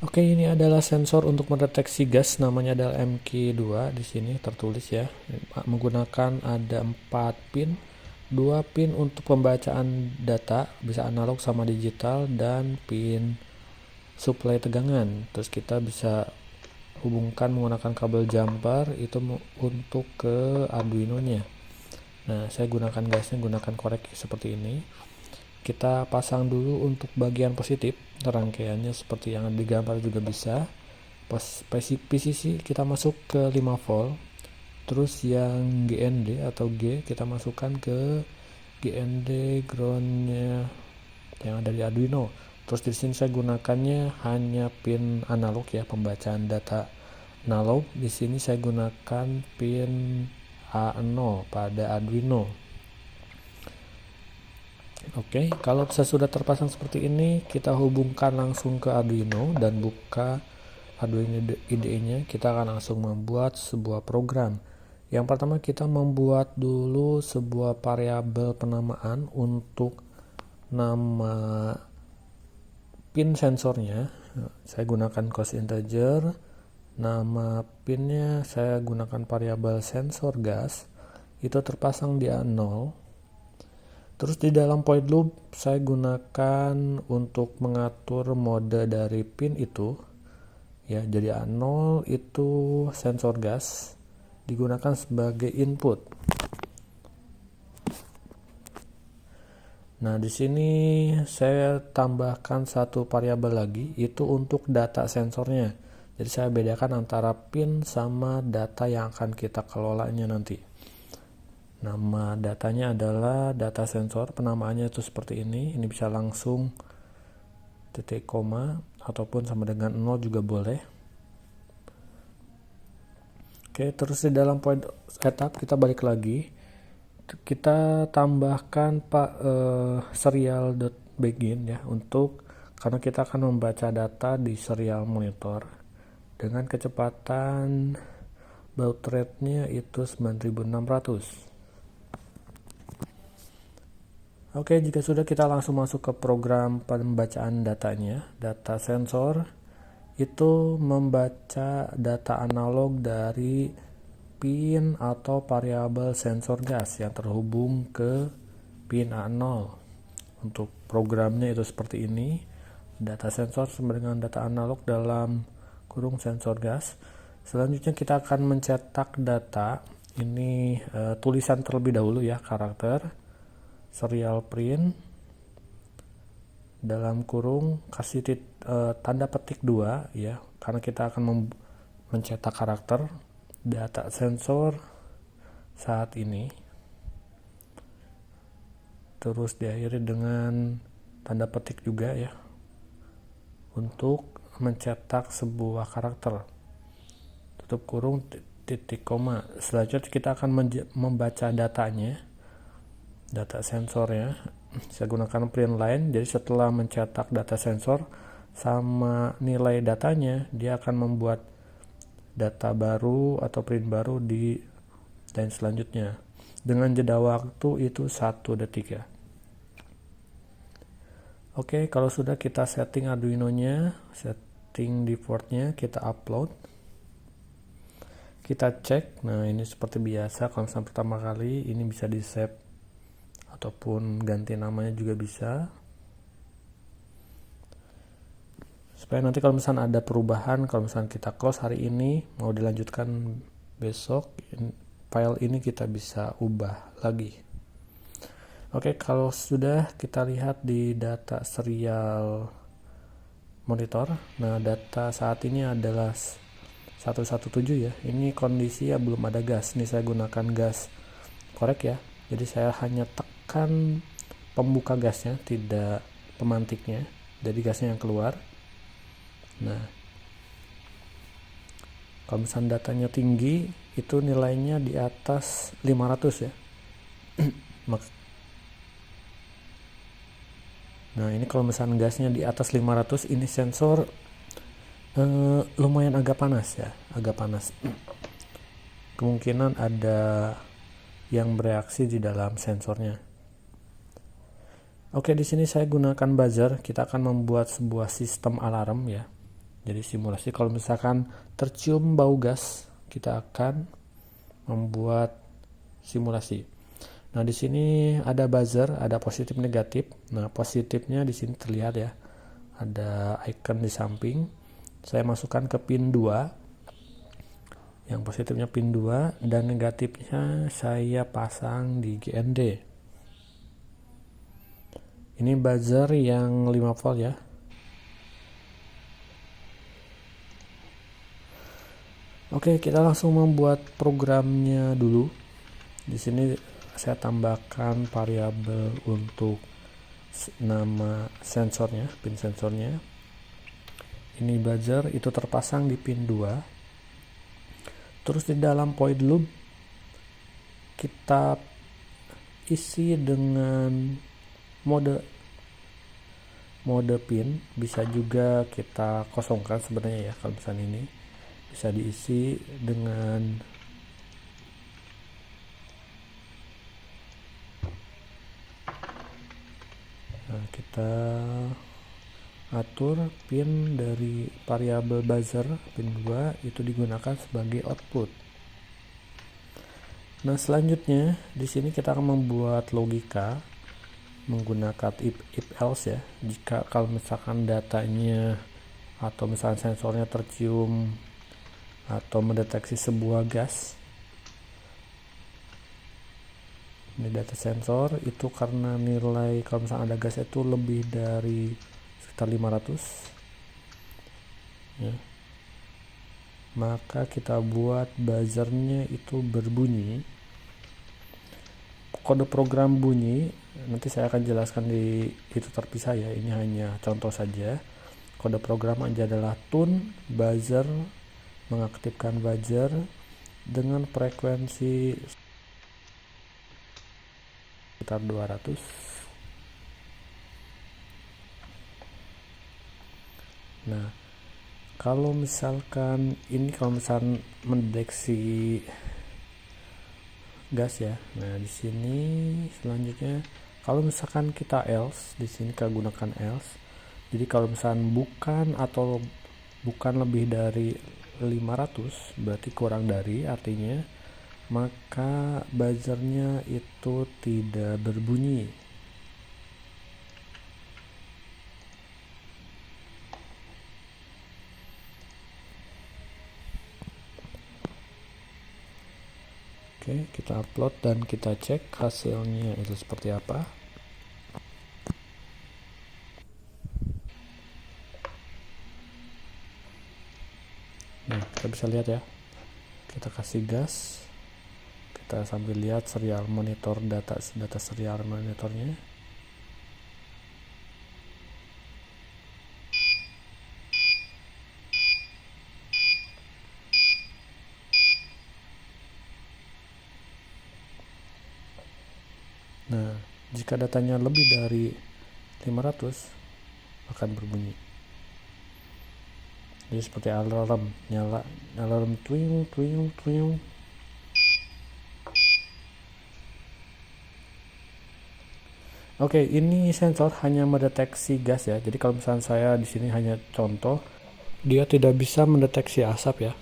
Oke, ini adalah sensor untuk mendeteksi gas, namanya adalah MQ2 di sini tertulis ya. Menggunakan ada 4 pin, 2 pin untuk pembacaan data, bisa analog sama digital, dan pin suplai tegangan. Terus kita bisa hubungkan menggunakan kabel jumper itu untuk ke Arduino-nya. Nah, saya gunakan gasnya, gunakan korek seperti ini. Kita pasang dulu untuk bagian positif, rangkaiannya seperti yang digambar juga bisa. PCC kita masuk ke 5 volt, terus yang GND atau G kita masukkan ke GND groundnya yang ada di Arduino. Terus di sini saya gunakannya hanya pin analog ya, pembacaan data analog. Di sini saya gunakan pin A0 pada Arduino. Oke, kalau saya sudah terpasang seperti ini, kita hubungkan langsung ke Arduino dan buka Arduino IDE-nya. Kita akan langsung membuat sebuah program. Yang pertama kita membuat dulu sebuah variabel penamaan untuk nama pin sensornya. Saya gunakan cost integer. Nama pinnya saya gunakan variabel sensor gas. Itu terpasang di A0. Terus di dalam point loop saya gunakan untuk mengatur mode dari pin itu ya. Jadi A0 itu sensor gas digunakan sebagai input. Nah, di sini saya tambahkan satu variabel lagi, itu untuk data sensornya. Jadi saya bedakan antara pin sama data yang akan kita kelolanya nanti. Nama datanya adalah data sensor, penamaannya itu seperti ini. Ini bisa langsung titik koma ataupun sama dengan 0 juga boleh. Oke, terus di dalam point setup kita balik lagi. Kita tambahkan serial.begin ya, untuk karena kita akan membaca data di serial monitor dengan kecepatan baud rate-nya itu 9600. Oke, jika sudah kita langsung masuk ke program pembacaan datanya. Data sensor itu membaca data analog dari pin atau variabel sensor gas yang terhubung ke pin A0. Untuk programnya itu seperti ini. Data sensor sama dengan data analog dalam kurung sensor gas. Selanjutnya kita akan mencetak data. Ini tulisan terlebih dahulu ya, karakter. Serial print dalam kurung kasih tanda petik 2 ya, karena kita akan mencetak karakter data sensor saat ini. Terus diakhiri dengan tanda petik juga ya, untuk mencetak sebuah karakter, tutup kurung titik koma. Selanjutnya kita akan membaca datanya, data sensornya. Saya gunakan print line. Jadi setelah mencetak data sensor sama nilai datanya, dia akan membuat data baru atau print baru di line selanjutnya dengan jeda waktu itu 1 detik ya. Oke, kalau sudah kita setting Arduino-nya, setting default-nya, kita upload, kita cek. Nah, ini seperti biasa, kalau misalnya pertama kali ini bisa di save ataupun ganti namanya juga bisa, supaya nanti kalau misalnya ada perubahan, kalau misalnya kita close hari ini mau dilanjutkan besok, file ini kita bisa ubah lagi. Oke, kalau sudah kita lihat di data serial monitor. Nah, data saat ini adalah 117 ya. Ini kondisi ya belum ada gas. Ini saya gunakan gas korek ya. Jadi saya hanya tekan pembuka gasnya, tidak pemantiknya. Jadi gasnya yang keluar. Nah, kalau misalnya datanya tinggi, itu nilainya di atas 500 ya. Nah, ini kalau misalnya gasnya di atas 500, ini sensor lumayan agak panas ya, agak panas. Kemungkinan ada yang bereaksi di dalam sensornya. Oke, di sini saya gunakan buzzer. Kita akan membuat sebuah sistem alarm ya. Jadi simulasi kalau misalkan tercium bau gas, kita akan membuat simulasi. Nah, di sini ada buzzer, ada positif negatif. Nah, positifnya di sini terlihat ya. Ada icon di samping. Saya masukkan ke pin 2. Yang positifnya pin 2 dan negatifnya saya pasang di GND. Ini buzzer yang 5 volt ya. Oke, kita langsung membuat programnya dulu. Di sini saya tambahkan variabel untuk nama sensornya, pin sensornya. Ini buzzer itu terpasang di pin 2. Terus di dalam void loop kita isi dengan mode pin, bisa juga kita kosongkan sebenarnya ya. Kalau misalnya ini bisa diisi dengan kita atur pin dari variabel buzzer pin 2 itu digunakan sebagai output. Nah, selanjutnya di sini kita akan membuat logika menggunakan if else ya. Jika kalau misalkan datanya atau misalkan sensornya tercium atau mendeteksi sebuah gas, ini data sensor itu karena nilai kalau misalkan ada gas itu lebih dari sekitar 500 ya, maka kita buat buzzernya itu berbunyi. Kode program bunyi nanti saya akan jelaskan di itu terpisah ya, ini hanya contoh saja. Kode program aja adalah tune buzzer, mengaktifkan buzzer dengan frekuensi sekitar 200. Nah, kalau misalkan mendeteksi gas ya. Nah, di sini selanjutnya kalau misalkan kita else, di sini kita gunakan else. Jadi kalau misalkan bukan lebih dari 500, berarti kurang dari, artinya maka buzzernya itu tidak berbunyi. Oke, kita upload dan kita cek hasilnya itu seperti apa. Nah, kita bisa lihat ya. Kita kasih gas. Kita sambil lihat serial monitor data serial monitornya. Nah, jika datanya lebih dari 500 akan berbunyi. Jadi seperti alarm, nyala alarm twing twing twing. Oke, ini sensor hanya mendeteksi gas ya. Jadi kalau misalnya saya di sini hanya contoh, dia tidak bisa mendeteksi asap ya.